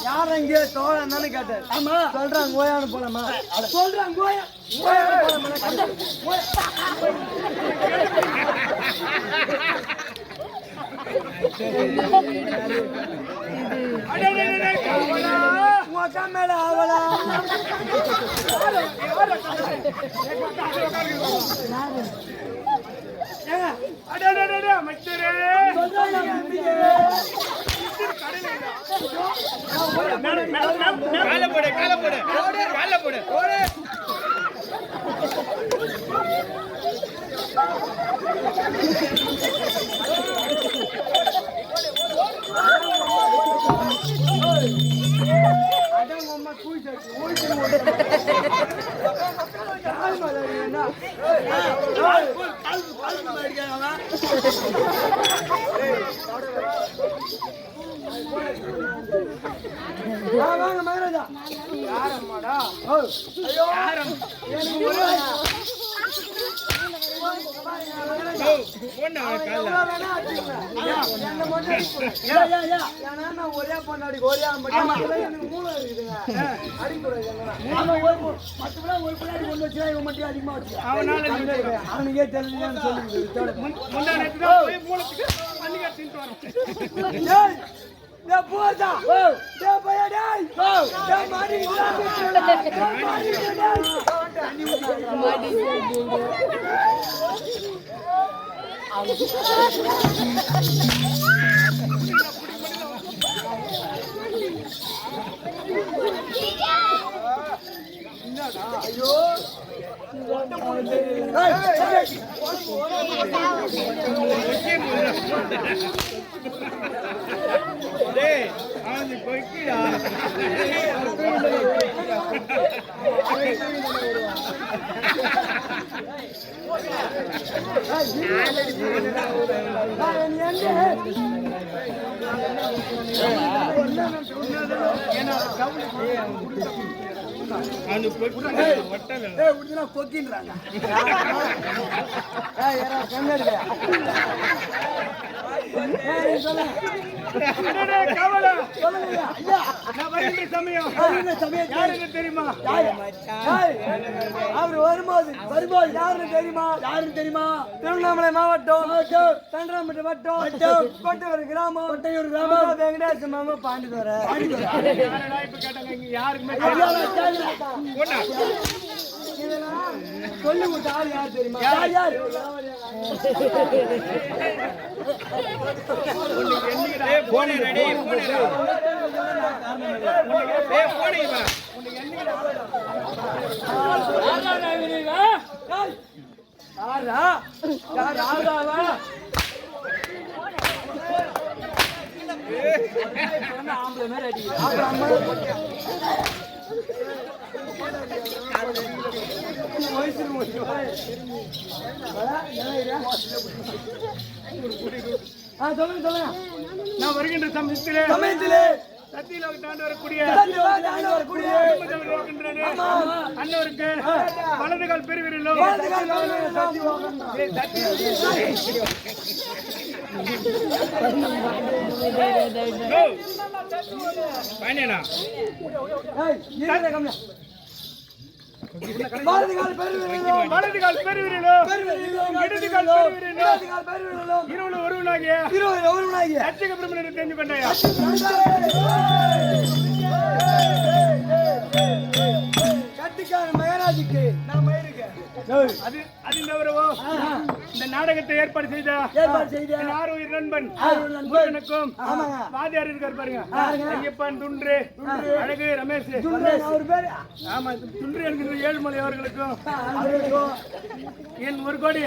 யார் இங்கே தோழன்னு கேட்டார். ஆமா சொல்றாங்க கோயான்னு போலாமா? சொல்றாங்க கோயா மேல ஆவலா வாங்க மகராஜா. யாரம்மாடா? ஐயோ ஒரே பொண்டாடி ஒரே எனக்கு மூளை இருக்குதுங்க. ஒரு பொண்டாடி கொண்டு வச்சு இவன் மட்டும் அதிகமா வச்சு அவனுக்கே தெரியலன்னு சொல்லி போதா ஐயோ கொக்கின்றாங்க தெரியுமா? அவர் வரும்போது யாருன்னு தெரியுமா? திருவண்ணாமலை மாவட்டம் தண்டராம்பட்டு வட்டம் கொட்டையூர் கிராமம் வெங்கடேச மாமா பாண்டிதுரை. சொல்லி கொடுத்த ஆள் யார் தெரியுமா? யார் ஆறா யார் ஆறாவா ஆம்பளை மாதிரி அடிக்கிறேன் சொல்லுங்க நான் வருகின்ற சமயத்திலே சத்தியில தாண்டி வரக்கூடிய அண்ணவருக்கு வலதுகால் பெருவிரலும் வலதுகால் பெருவிரலும் இடதுகால் பெருவிரலும் இருவரு ஒருவனாகிய அச்சக பிரம்மனை தெரிந்து கொண்டாயா கட்டிக்கார மகாராஜுக்கு நான் மயிருக்கு அது தவிரவோ இந்த நாடகத்தை ஏற்பாடு செய்த ஆரோக்கிய நண்பன் முருகனுக்கும் வாதியார் இருக்காரு பாருங்க ஐயப்பன் துன்று அழகு ரமேஷ் ஆமா துன்று என்கிற ஏழுமலை அவர்களுக்கும் என் ஒரு கோடி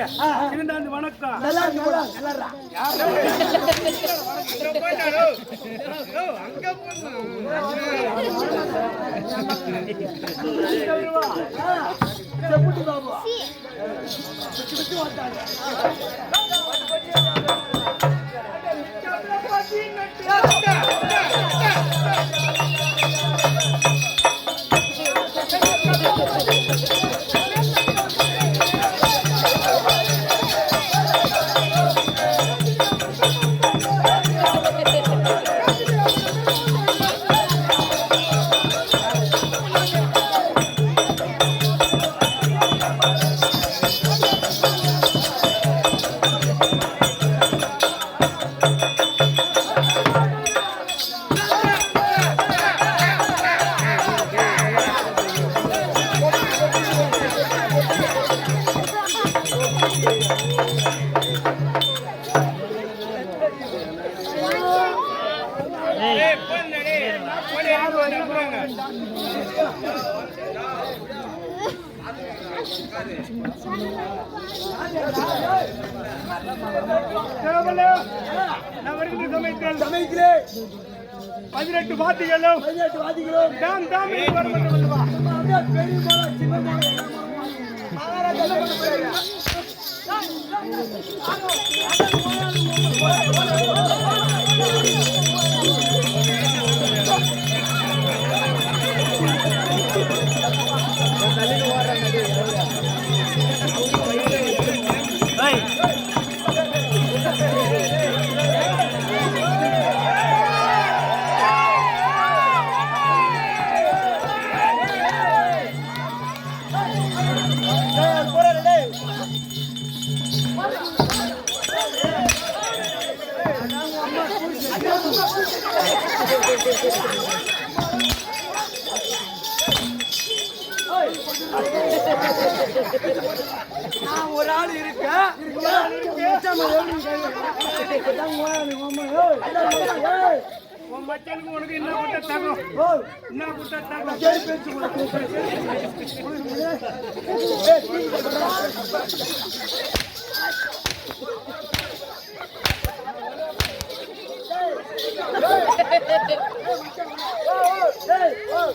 இருந்தாந்து வணக்கம் செப்புட்டி பாபு நான் வருகின்ற சமயத்திலே 18 வாத்திகளும் தாம் தாம் ஒரு ஆள் இருக்க உன் மச்சனுக்கு உனக்கு என்ன கூட்ட தகம் என்ன கூட்ட தகம்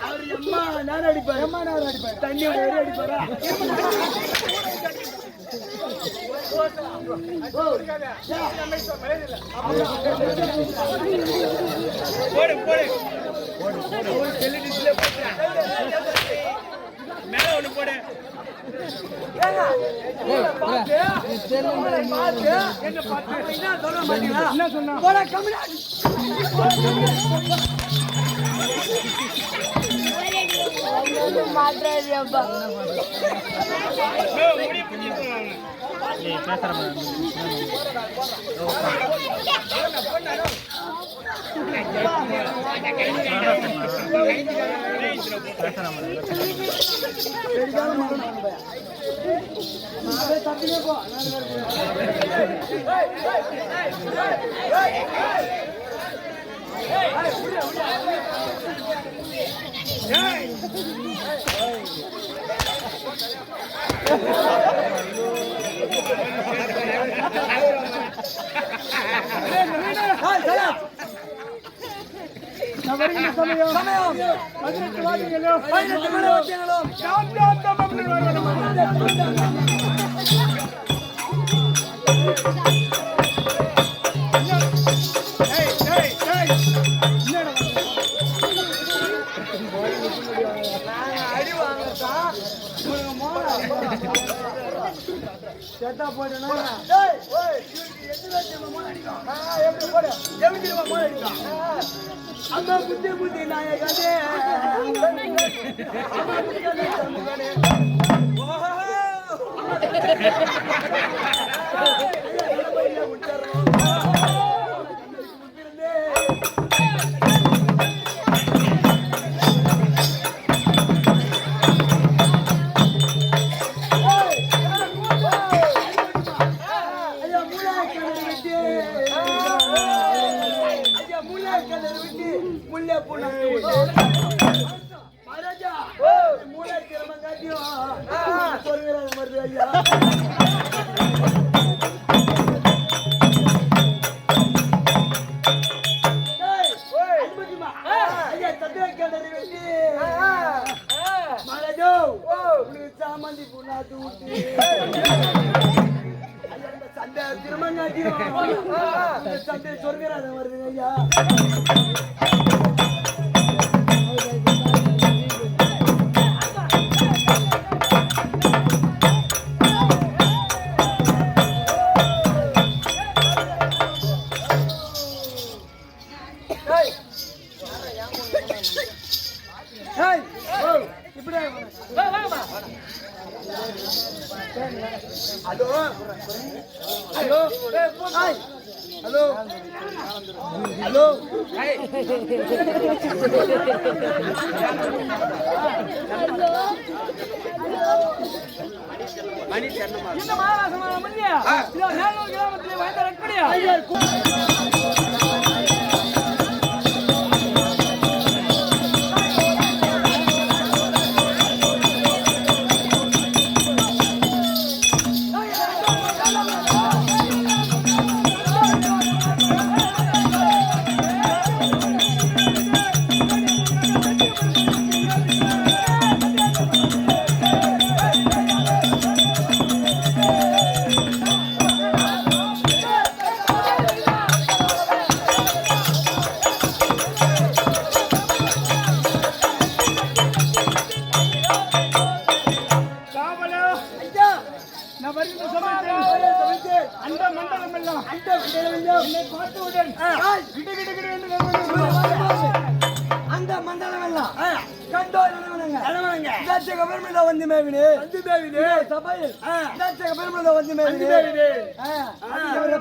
அவர் எம்மா நேரம் அடிப்பார் தண்ணி அடிப்பாரா மேல ஒண்ணு போடு என்ன சொன்னா சமயம் 18 வாத்தியங்களும் 18 வாத்தியங்களும் செத்தா போயிட்டா அம்மா புத்தி புத்தி நாயகனே சாமந்தி புண்ணாத்து ஊட்டி சண்டை திருமங்காட்டியும் சண்டை சொர்க்கராஜன் வருதுங்க ஐயா. ஹலோ ஹலோ ஹலோ இந்த மகாராசமான மல்லியா இதோ நேரூர் கிராமத்திலே வாய்ந்த ரட்படியா அந்த மண்டலம் எல்லாம் கண்டோர் வந்து மேவினே சபையில் வந்து மேவினே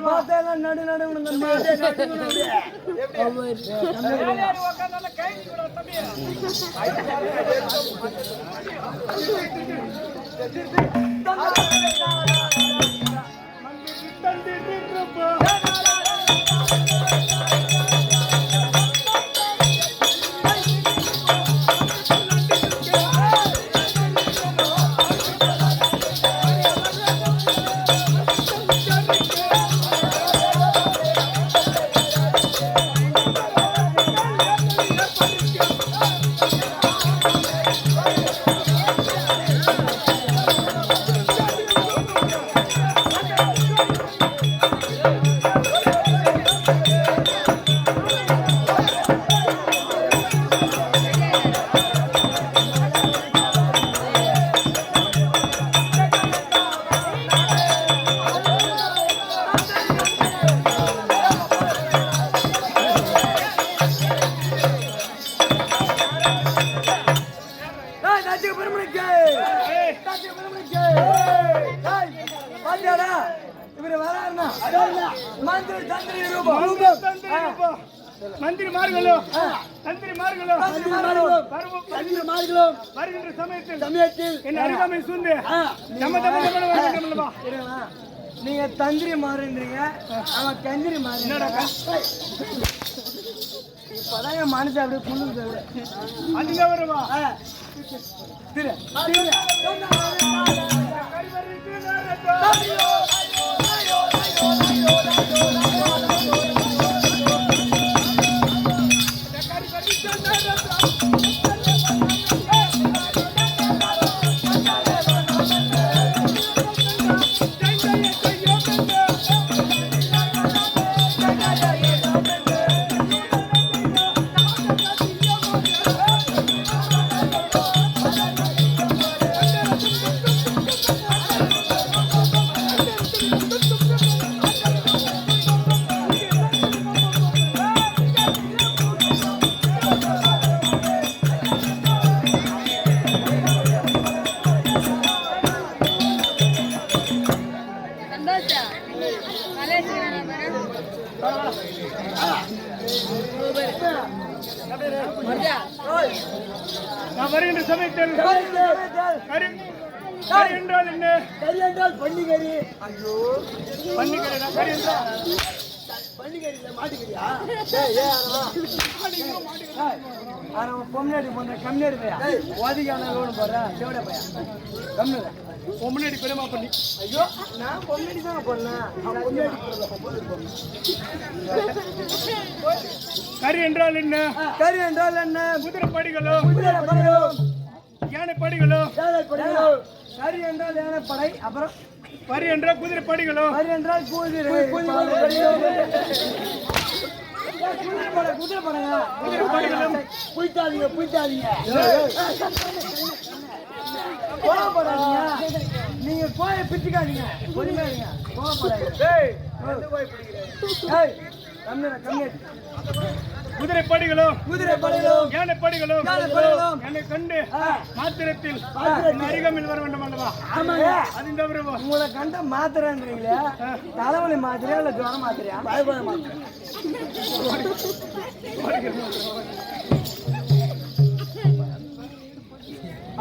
பார்த்தேன் நடு நடு மந்திரிமார்களும் வருகின்ற சமயத்தில் என் அருகாமை சூழ்ந்து நீங்க தந்திரி மாறுன்றீங்க அவன் கந்திரி மாறு இப்பதான் என் மனசு அப்படியே புண்ணுது அதுங்க வருவா திரு வருகின்ற சமயத்தில் கறி என்றால் என்ன? கறி என்றால் பன்னிக்கறி. ஐயோ பன்னிக்கறி கறி என்றால் பன்னிக்கறி மாட்டுக்கறியா? பொம்னாடி பொண்ணு கம்மியாடி பையா ஓதிக்கான லோன் போடுறேன் செவட பையா கம்மி முன்னாடி பெருமா பண்ணி. ஐயோ நான் பொம்னாடி தான் போடலாம். கறி என்றால் என்ன? கறி என்றால் என்ன? குதிரை படிகளோ யானை படிகளோ. கறி என்றால் யானை படை. அப்புறம் பரி என்றால் குதிரை படிகளோ. கறி என்றால் குதிரை படங்க. குதிரை படிகளும் புய்த்தாதீங்க கோவப்படாதீங்க. நீங்க கோயை பிச்சுக்காதீங்க. பொறுமையாதீங்க கோவப்படாதீங்க. குதிரை படிகளும் யானை படிகளும் என்னை கண்டு மாத்திரத்தில் அருகாமையில் வர வேண்டும் அல்லவா? அது உங்களை கண்ட மாத்திரன்றீங்களே, தலைவலி மாத்திரையா இல்ல ஜுரம் மாத்திரையா? பயப்பட மாத்திரை.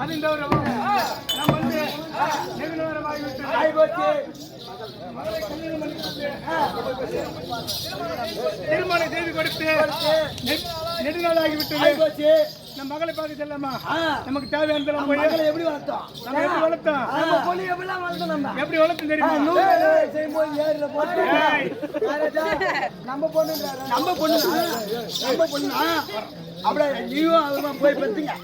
அது இந்த நம்ம வந்து திருமணம் செய்து கொடுத்து நெடுநாள் ஆகிவிட்டது. நம்ம மகளை பார்க்க செல்லாமா? நமக்கு தேவையான மகளை எப்படி வளர்த்தோம்? நம்ம எப்படி வளர்த்தோம்? எப்படி வளர்த்தோம் தெரியுமா? நம்ம பொண்ணு அப்படியே நீயும் அவருமா போய் பத்துங்க.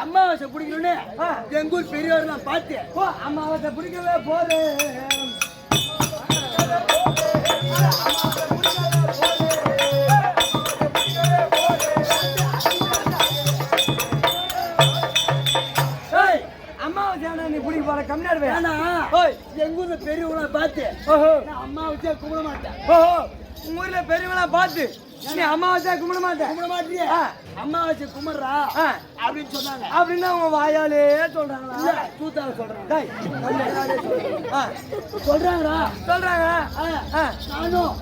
அம்மாவாசை பிடிக்கணும்னு எங்க ஊர் பெரியவரெல்லாம் பார்த்து அம்மாவாசை பிடிக்கவே போது. அம்மாவாசை நீ பிடிக்க போற கம்மியாடு வேணா எங்க ஊர்ல பெரியவங்கள பார்த்து அம்மாவாசையா கும்பிட மாட்டேன். உங்க ஊர்ல பெரியவங்களா பார்த்து நீ அம்மாவாசை கும்பிட மாட்டியா? அம்மாவாசை கும்பிடுறா அப்படின்னு சொன்னாங்க. அப்படின்னு அவங்க வாயாலே சொல்றாங்களா? தூத்தால சொல்றாங்களா? நானும்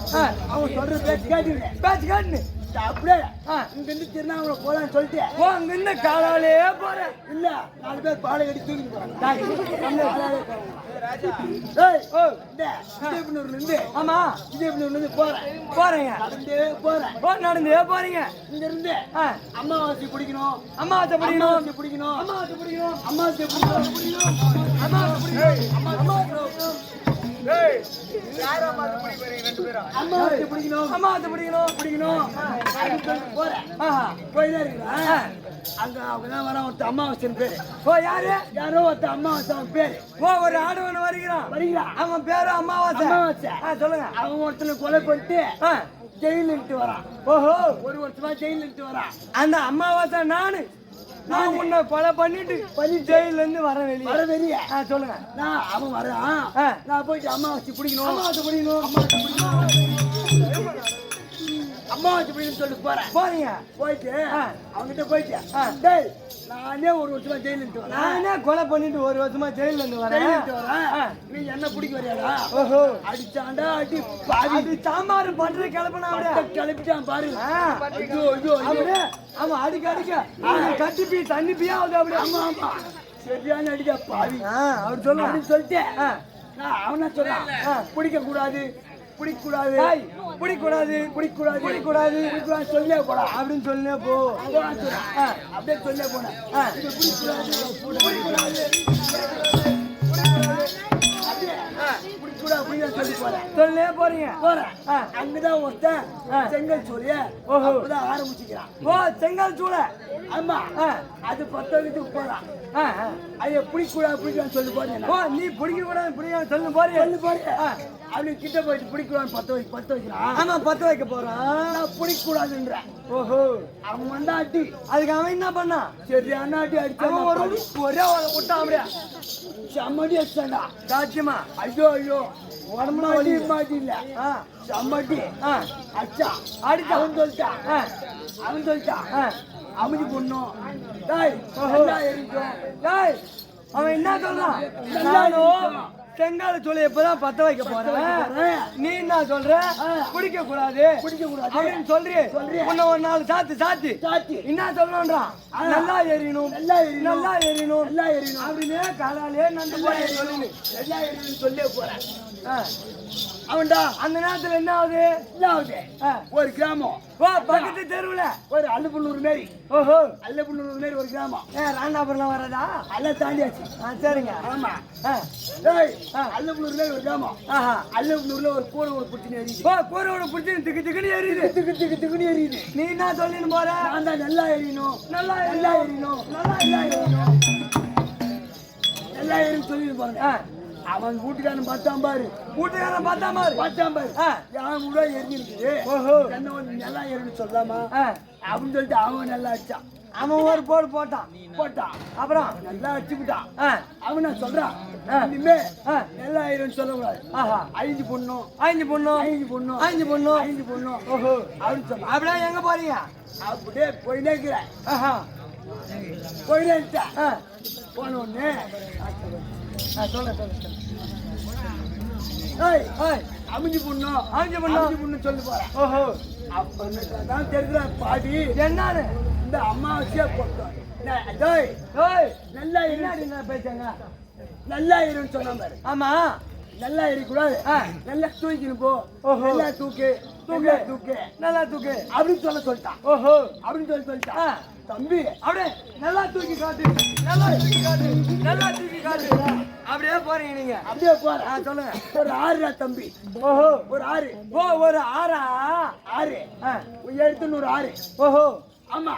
அவங்க சொல்ற பேச்சு கேட்டுன்னு அப்படியே இங்க இருந்து திருநாவளை போலான்னு சொல்லிட்டு அங்க இருந்து காலாலே போறேன். இல்ல 4 பேர் பாலை கட்டி தூக்கிட்டு போறாங்க. ஆமா இருந்து போறேங்க. நடந்தே போறீங்க. இங்க இருந்து அம்மாவாசை பிடிக்கணும். போறேன். போயிதான் இருக்கா அங்க அவங்கதான் வர ஒருத்த அம்மாவாசன் பேரு. ஓ யாரு? யாரோ ஒருத்த அம்மாவாசை அவன் பேரு. ஓ ஒரு ஆடவன் வருகிறான். அவன் பேரு அமாவாசை. சொல்லுங்க. அவன் ஒருத்தனை கொலை பண்ணிட்டு ஜெயிலுட்டு வரான். ஓஹோ, ஒரு வருஷமா ஜெயிலுட்டு வரான். அந்த அமாவாசை நான் உன்னை கொலை பண்ணிட்டு ஜெயில இருந்து வர வெளியே. சொல்லுங்க. நான் அவன் வரான். நான் போயிட்டு அமாவாசை பிடிக்கணும். அம்மாவாசை பிடிக்கணும்னு சொல்லிட்டு போறீங்க. போயிட்டு அவங்கிட்ட போயிட்டு டேய் நானே ஒரு வருஷமா ஜெயிலுட்டு வரேன். நானே கொலை பண்ணிட்டு ஒரு வருஷமா ஜெயில இருந்து வரேன். நீ என்ன பிடிக்க வரையாடா? ஓஹோ, அடிச்சாண்டா அடி பாதி சாம்பார் பண்ற கிளப்பினா கிளப்பிட்டான் பாரு. ஐயோ ஐயோ அப்படியே அவன் அடிக்க கட்டிப்பி தண்ணிப்பியா ஆகுது அப்படியே. ஆமா ஆமா சரியான அடிக்கா பாவி. அவர் சொல்ல அப்படின்னு சொல்லிட்டு அவனா சொல்றான் பிடிக்க கூடாது சொல்லே போடா அப்படின்னு சொல்லே போ. அப்படியே சொல்லே போனேன். சொல்லே போறீங்க. அங்கதான் ஒருத்தன் செங்கல் சூளைய ஆரம்பிச்சுக்கிறான். ஓ செங்கல் சூளை. ஆமா அது 10 வயதுக்கு போறான். ஐயா பிடிக்கூடாது சொல்லி போறேன். ஓ நீ பிடிக்க கூடாது சொல்லு போறீங்க. அப்படி கிட்ட போயிட்டு பிடிக்கூடாது 10 வைக்கிறான். ஆமா 10 வைக்க போறான். பிடிக்கூடாதுன்ற. ஓஹோ, அவன் வந்தா அடி. அதுக்கு அவன் என்ன பண்ணான்? சரி அண்ணாட்டி அடிச்சான். ஒரே விட்டான் அப்படியே செம்மடி அடிச்சாண்டா. சாட்சியமா? ஐயோ ஐயோ உடம்புல வலி மாட்டி இல்ல. செம்மடி அடிச்சா அவன் சொல்லிட்டான் அமைதி பொண்ணும். அவன் என்ன சொல்றான்? செங்கால சோலை எப்பதான் 10 வைக்க போறேன். நீ என்ன சொல்ற? பிடிக்க கூடாது அப்படின்னு சொல்றியே. உன்ன ஒரு நாள் சாத்தி என்ன சொல்லணும்ன்றான்? நல்லா எறியணும் அப்படின்னு காலாலே நண்டு போய் சொல்லு. நல்லா எறியணும் சொல்லே போறேன். அவன்டா அந்த நேரத்துல என்ன ஆகுது? ஒரு கிராமம் பக்கத்து தெருவுல ஒரு அல்லப்புள்ளூர் மாரி. ஓஹோ, அல்லப்புள்ளூர் மாரி ஒரு கிராமம். ராண்டாபுரம் வராதா? அல்ல தாண்டியாச்சு. சரிங்க. ஆமா அல்லப்புள்ளூர் மாரி ஒரு கிராமம். அல்லப்புள்ளூர்ல ஒரு கூரை பிடிச்சின்னு எரியுது. கூரை பிடிச்சி திக்குன்னு எரியுது. திக்குன்னு எரியுது. நீ என்ன சொல்லின்னு போற? நான் தான் நல்லா எரியணும் சொல்லிட்டு போறேன். அவன் வீட்டுக்காரன் பார்த்தான் பாரு. யான் கூட எரிஞ்சிருக்குது. என்ன நல்லா எரின்னு சொல்லாமா அப்படின்னு சொல்லிட்டு அவன் நல்லா அடிச்சான். அவன் ஒரு போட்டான். அப்புறம் நல்லா அடிச்சுட்டான். அவன் சொல்றான் இனிமே நல்லா எரின்னு சொல்லக்கூடாது. 5 பொண்ணும் ஓஹோ அப்படின்னு சொன்னான். அப்படியே எங்க போறீங்க? அப்படியே போயினே இருக்கிறேன். போன உடனே அமைஞ்சு பொண்ணு சொல்லி போறேன். ஓஹோ, அப்பதான் தெரியுற பாடி என்னன்னு இந்த அம்மாவசியா போட்டோம். நல்லா என்ன பேசாங்க? நல்லா இருன்னு சொன்ன பாரு. ஆமா நல்லா இருக்கக்கூடாது. நல்லா தூக்கின்னு போ. நல்லா தூக்கு அப்படின்னு சொல்லிட்டான். ஓஹோ, அப்படின்னு சொல்லிட்டான். தம்பி அப்படியே நல்லா தூக்கி காட்டு. அப்படியே போறீங்க நீங்க? அப்படியே போற. சொல்லுங்க. ஒரு 6 தம்பி. ஓஹோ, ஒரு 6. ஒரு 6 எடுத்துன்னு ஒரு 6. ஓஹோ, ஆமா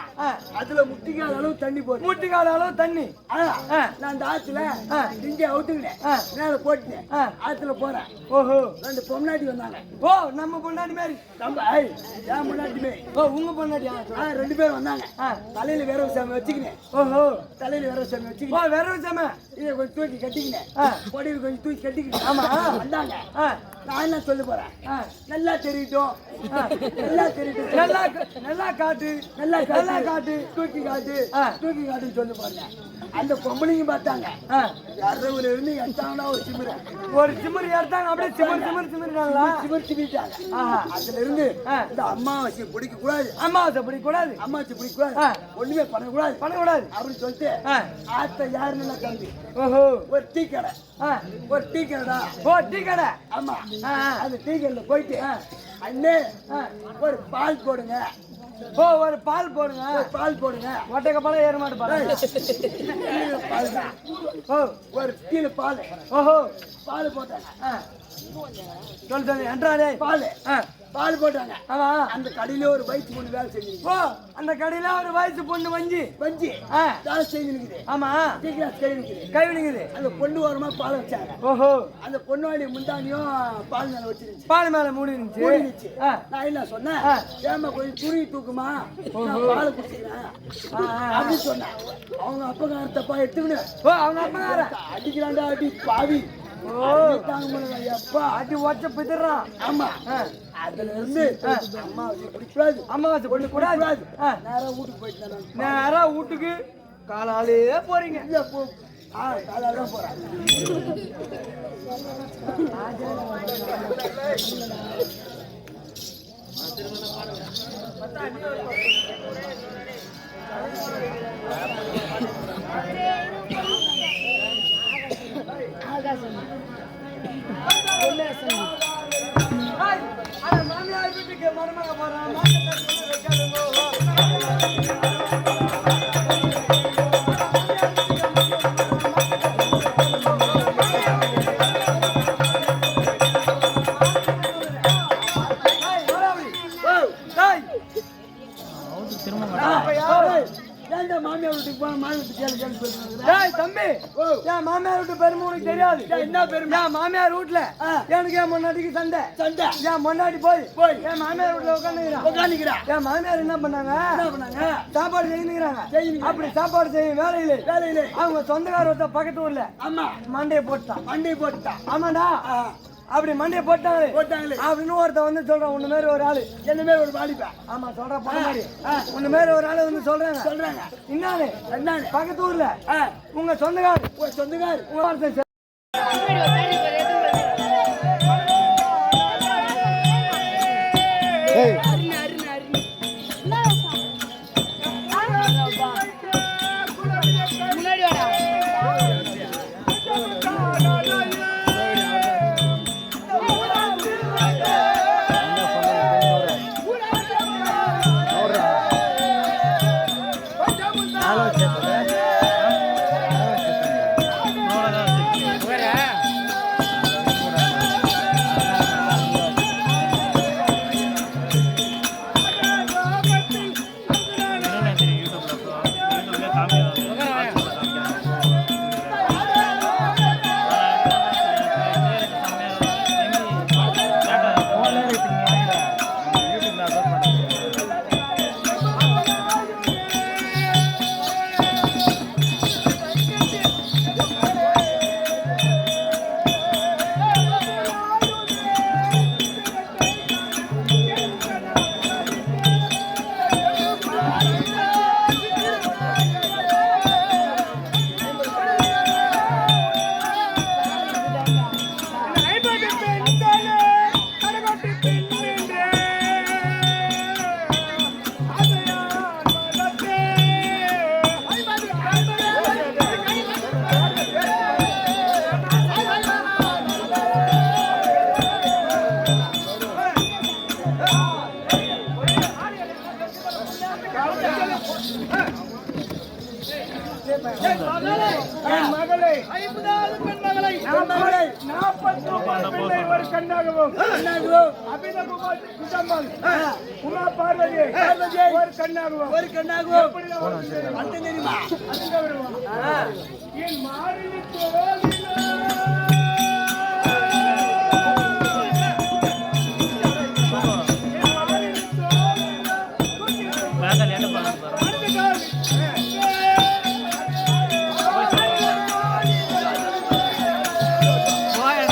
அதுல முட்டிக்கால அளவு தண்ணி போகுது. நான் அந்த ஆத்துல இங்க அவுத்துக்கிட்டேன். மேல போட்டுட்டேன். ஆத்துல போறேன். ஓஹோ, 2 பொண்டாட்டி வந்தாங்க. ஓ நம்ம பொண்டாட்டி மாதிரி? ஏன் பொண்டாட்டி மாதிரி? உங்க பொண்டாட்டியா? 2 பேர் வந்தாங்க. தலையில வேற சாமி வச்சுக்கினேன். ஓஹோ, தலையில வேற சாமி வச்சுக்கினேன். வேற சாமி இதை கொஞ்சம் தூக்கி கட்டிக்கினேன். பொடியை கொஞ்சம் தூக்கி கட்டிக்கினேன். ஆமா வந்தாங்க. நான் என்ன சொல்ல போறேன்? நல்லா தெரியட்டும். நல்லா காட்டு. தூக்கி காட்டுன்னு சொல்லி பாருங்க. அந்த பொம்பளைங்க பார்த்தாங்க. யாரோல இருந்து எடுத்தாங்கன்னா ஒரு சிம்மர் எடுத்தாங்க. அப்படியே சிமிட்டாங்க. அதுல இருந்து இந்த அமாவாசை பிடிக்க கூடாது. ஒண்ணுமே பண்ணக்கூடாது அப்படின்னு சொல்லிட்டு ஆத்த யாருன்னு தம்பி ஒரு டீ கடைடா. ஆமா அந்த டீ கடையில போயிட்டு அண்ணே ஒரு பால் போடுங்க ஓ ஒரு பால் போடுங்க. பால் போடுங்க. ஒட்டக்கப்பால ஏற மாட்டு பால். பால் தான். ஓ ஒரு கீழ பால். ஓஹோ பால் போட்டாங்க. சொல்லு என்றாரே பால். பால் போட்டாங்க. ஆமா அந்த கடையில ஒரு வயசு பொண்ணு வேலை செஞ்சுருக்கு. ஓ அந்த கடையில ஒரு வயசு பொண்ணு வஞ்சி வேலை செஞ்சுருக்குது. ஆமா கை நிக்குது. அந்த பொண்ணு ஓரமா பால் வச்சாங்க. ஓஹோ அந்த பொண்ணோடைய முந்தானியும் பால் மேல வச்சிருந்துச்சு. பால் மேல மூடி இருந்துச்சு. நான் என்ன சொன்னேன், ஏமா கொஞ்சம் துணி தூக்குமா நான் பால் குடிச்சுக்கிறேன் அப்படின்னு சொன்னேன். அவங்க அப்பகார தப்பா எடுத்துக்கணும். ஓ அவங்க அப்பகார அடிக்கிறாண்டா அடி பாவி. ஓ தாங்க முடியல எப்பா அடி ஓட்ட பிதறான். ஆமா அதுல இருந்து அம்மா வச்சு குடிக்கூடாது. அம்மா வச்சு குடிக்கூடாது. நேரா வீட்டுக்கு போயிட்டு நேரா வீட்டுக்கு காலாலே போறீங்க. காலால தான் போறேன். மாமியார் வீட்டுக்கு மருமக போறான். மாமியார் வீட்டுக்கு போன மாமியார் தம்பி என் மாமியார் வீட்டு பெருமை உனக்கு தெரியாது. என்ன பெருமை? என் மாமியார் வீட்டுல எனக்கு என் முன்னாடிக்கு சண்டை என் முன்னாடி போய் என் மாமியார் வீட்டுல உட்காந்துக்கிறான். என் மாமியார் என்ன பண்ணாங்க சாப்பாடு செய்யுங்கிறாங்க. அப்படி சாப்பாடு செய்யும் வேலையில அவங்க சொந்தக்கார ஒருத்த பக்கத்து ஊர்ல மண்டையை போட்டான். ஆமாடா அப்படி மண்டையை போட்டாங்களே அப்படின்னு ஒருத்த வந்து சொல்றான். உன்ன மாதிரி ஒரு ஆளு என்ன மாதிரி ஒரு வாலிபா. ஆமா சொல்ற மாதிரி உன்ன மாதிரி ஒரு ஆளு வந்து சொல்றாங்க. என்னன்னு பக்கத்து ஊர்ல உங்க சொந்தக்காரு உங்க Voy a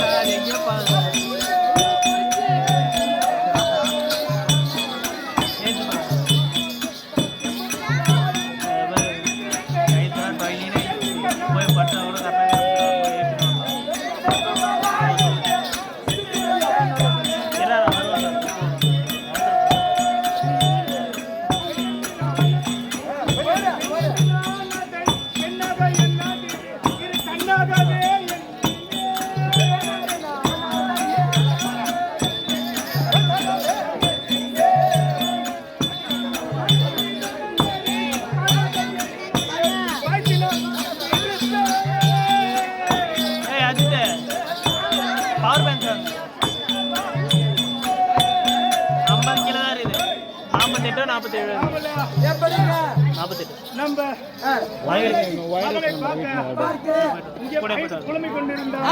power bank 50 kilo தான் இருக்குது 48 47 எப்படிங்க 48 நம்ம மகளை பார்க்க இங்கே புலமை கொண்டிருந்தார்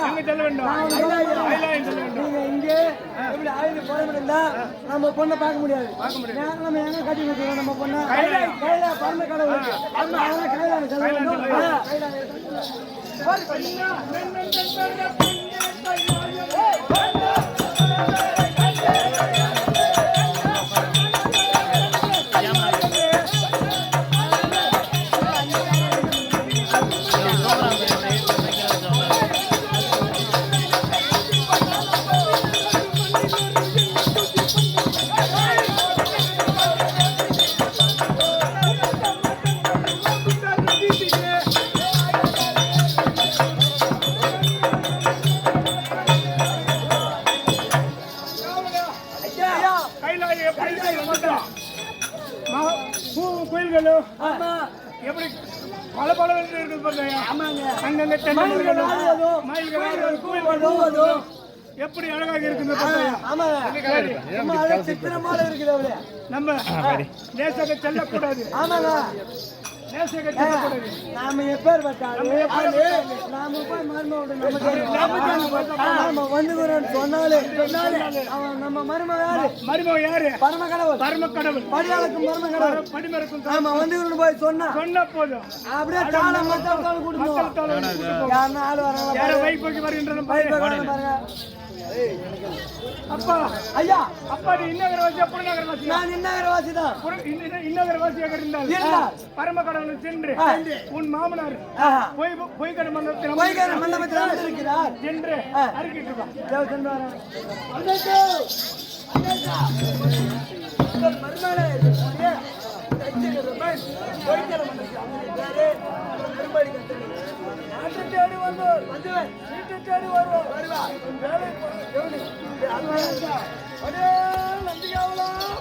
எங்க செல்ல வேண்டும் ஐலாயம் செல்ல வேண்டும். நீங்க இங்கே எப்படி ஆயுத போராட்டம் இருந்தா நம்ம பொண்ணை பார்க்க முடியாது. நம்ம எங்க கட்டி வச்சிருக்கோம் நம்ம பொண்ணை கையில பரம கடவுள் கையில செல்ல வேண்டும். கோயில்களும் எப்படி பல பல இருக்குது பாருங்க. அங்கங்க தென்னைமரங்களும் மயில்களும் எப்படி அழகாக இருக்குது சித்திரமால இருக்குது. நம்ம நேசக செல்லக்கூடாது. நேசக செல்லக்கூடாது. நாம எப்பேர் நாம போய் மருமோட நம்ம வந்துக்கிறோம் சொன்னாலே அவன் நம்ம மருமக யாரு பரம கடவுள் படியாளுக்கும் மரும கடவுள் படிமருக்கும் நாம வந்துக்கிறோம் போய் சொன்ன போதும் அப்படியே தாளம் மக்கள் கொடுக்கணும். யாருன்னா ஆள் வராங்க யார வைப்புக்கு வருகின்றன பாருங்க. அப்பா ஐயா அப்பா நீ இன்னகரவாசியா புறநகரவாசி? நான் இன்னகரவாசி தான். இன்னகரவாசியாக இருந்தால் பரம கடவுள் சென்று உன் மாமனார் பொய்கர மண்டபத்தில் இருக்கிறார் என்று அறிக்கிட்டு தேடி வருவோம் வீட்டை தேடி வருவோம் வேலை நந்தியாவலாம்